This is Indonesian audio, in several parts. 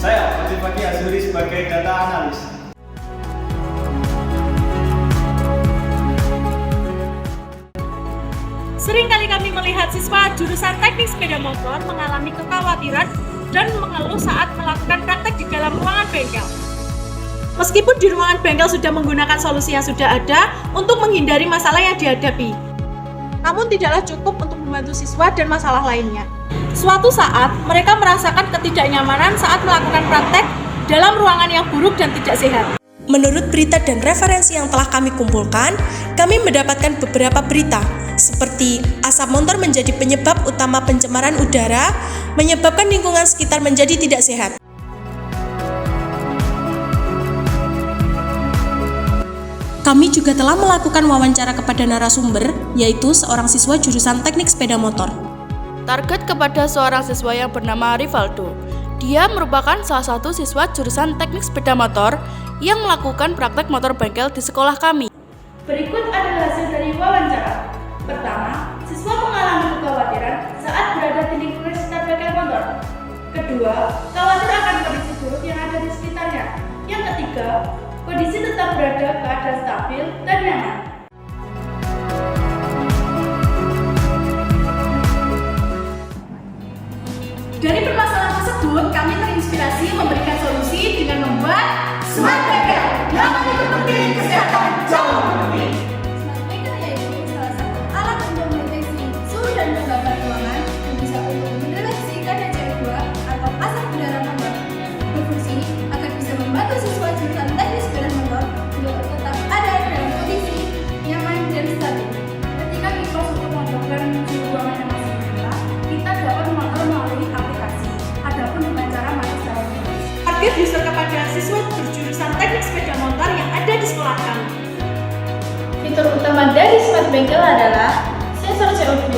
Saya Fatimah Azuri sebagai data analis. Seringkali kami melihat siswa jurusan teknik sepeda motor mengalami kekhawatiran dan mengeluh saat melakukan praktek di dalam ruangan bengkel. Meskipun di ruangan bengkel sudah menggunakan solusi yang sudah ada untuk menghindari masalah yang dihadapi, namun tidaklah cukup untuk membantu siswa dan masalah lainnya. Suatu saat, mereka merasakan ketidaknyamanan saat melakukan praktek dalam ruangan yang buruk dan tidak sehat. Menurut berita dan referensi yang telah kami kumpulkan, kami mendapatkan beberapa berita, seperti asap motor menjadi penyebab utama pencemaran udara, menyebabkan lingkungan sekitar menjadi tidak sehat. Kami juga telah melakukan wawancara kepada narasumber, yaitu seorang siswa jurusan teknik sepeda motor. Target kepada seorang siswa yang bernama Rivaldo. Dia merupakan salah satu siswa jurusan teknik sepeda motor yang melakukan praktek motor bengkel di sekolah kami. Berikut adalah hasil dari wawancara. Pertama, siswa mengalami kekhawatiran saat berada di lingkungan sekitar bengkel motor. Kedua, khawatir akan kondisi buruk yang ada di sekitarnya. Yang ketiga, kondisi tetap berada keadaan stabil dan nyaman. Dari permasalahan tersebut, kami terinspirasi memberikan solusi dengan membuat Smart Bengkel yang mengikuti penting kesehatan jauh lebih. Smart Bengkel yaitu salah satu alat untuk mendeteksi suhu dan kelembapan ruangan yang bisa untuk mendeteksi kadar CO2 atau asap udara motor. Berfungsi agar bisa membantu siswa jurusan teknik sepeda motor untuk tetap ada dalam kondisi nyaman dan stabil. Ketika kipas untuk mengaturkan suhu ruangan yang masih rendah, kita dapat mengatur melalui aplikasi. Adapun dengan cara mati secara otomatis. Target user kepada siswa berjurusan teknik sepeda motor yang ada di sekolah kami. Fitur utama dari Smart Bengkel adalah sensor CO2,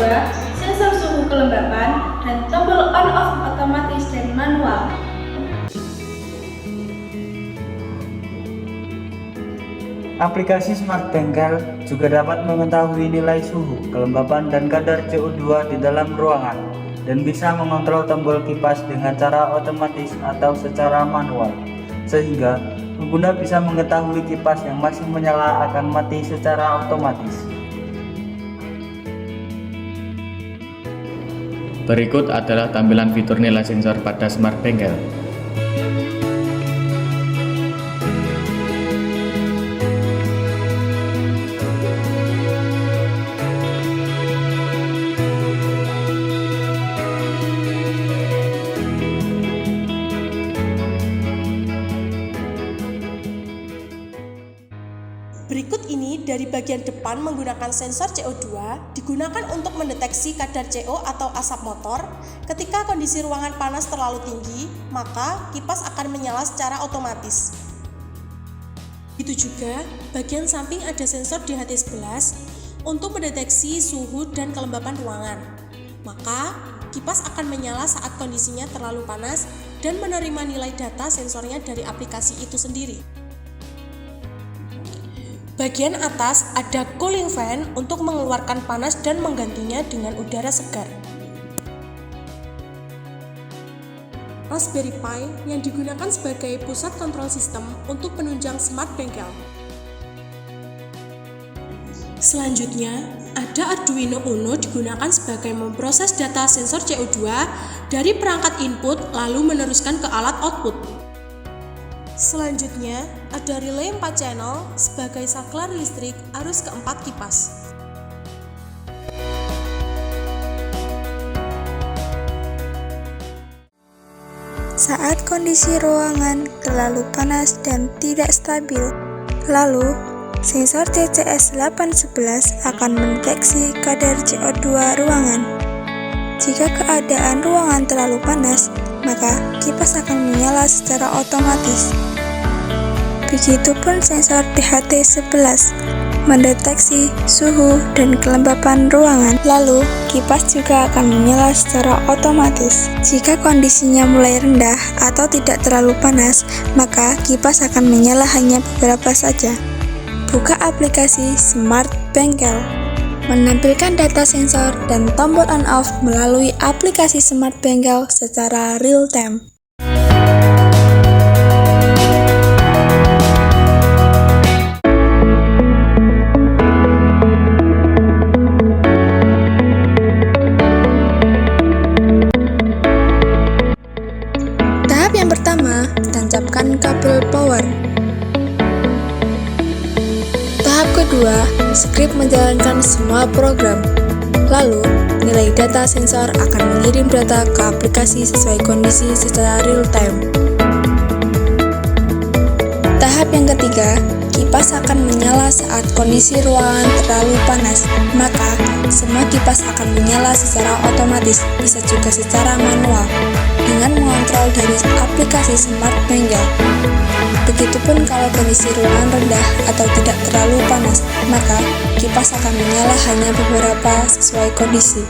sensor suhu kelembapan, dan tombol on-off otomatis dan manual. Aplikasi Smart Bengkel juga dapat mengetahui nilai suhu, kelembapan, dan kadar CO2 di dalam ruangan, dan bisa mengontrol tombol kipas dengan cara otomatis atau secara manual, sehingga pengguna bisa mengetahui kipas yang masih menyala akan mati secara otomatis. Berikut adalah tampilan fitur nilai sensor pada Smart Bengkel. Berikut ini dari bagian depan menggunakan sensor CO2 digunakan untuk mendeteksi kadar CO atau asap motor. Ketika kondisi ruangan panas terlalu tinggi, maka kipas akan menyala secara otomatis. Itu juga, bagian samping ada sensor di HT11 untuk mendeteksi suhu dan kelembapan ruangan. Maka, kipas akan menyala saat kondisinya terlalu panas dan menerima nilai data sensornya dari aplikasi itu sendiri. Bagian atas ada cooling fan untuk mengeluarkan panas dan menggantinya dengan udara segar. Raspberry Pi yang digunakan sebagai pusat kontrol sistem untuk penunjang Smart Bengkel. Selanjutnya, ada Arduino Uno digunakan sebagai memproses data sensor CO2 dari perangkat input lalu meneruskan ke alat output. Selanjutnya, ada relay 4 channel sebagai saklar listrik arus keempat kipas. Saat kondisi ruangan terlalu panas dan tidak stabil, Lalu, sensor CCS811 akan mendeteksi kadar CO2 ruangan. Jika keadaan ruangan terlalu panas, maka kipas akan menyala secara otomatis. Begitupun sensor DHT11 mendeteksi suhu dan kelembapan ruangan. Lalu, kipas juga akan menyala secara otomatis. Jika kondisinya mulai rendah atau tidak terlalu panas, maka kipas akan menyala hanya beberapa saja. Buka aplikasi Smart Bengkel. Menampilkan data sensor dan tombol on-off melalui aplikasi Smart Bengkel secara real-time. Tahap yang pertama, tancapkan kabel power. Tahap kedua, skrip menjalankan semua program. Lalu, nilai data sensor akan mengirim data ke aplikasi sesuai kondisi secara real-time. Tahap yang ketiga, kipas akan menyala saat kondisi ruangan terlalu panas. Maka, semua kipas akan menyala secara otomatis, bisa juga secara manual, dengan mengontrol dari aplikasi Smart Bengkel. Begitupun kalau kondisi ruangan rendah atau tidak terlalu panas, maka kipas akan menyala hanya beberapa sesuai kondisi.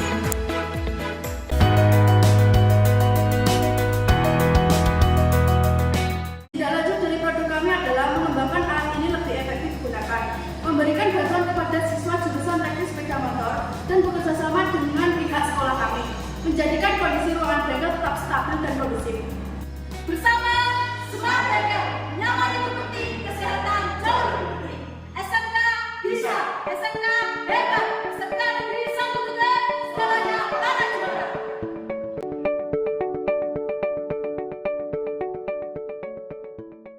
Tidak lanjut dari produk kami adalah mengembangkan alat ini lebih efektif digunakan, memberikan bantuan kepada siswa jurusan teknik sepeda motor, dan bekerjasama dengan pihak sekolah kami, menjadikan kondisi ruangan bengkel tetap stabil dan kondusif. Bersama Smart Bengkel.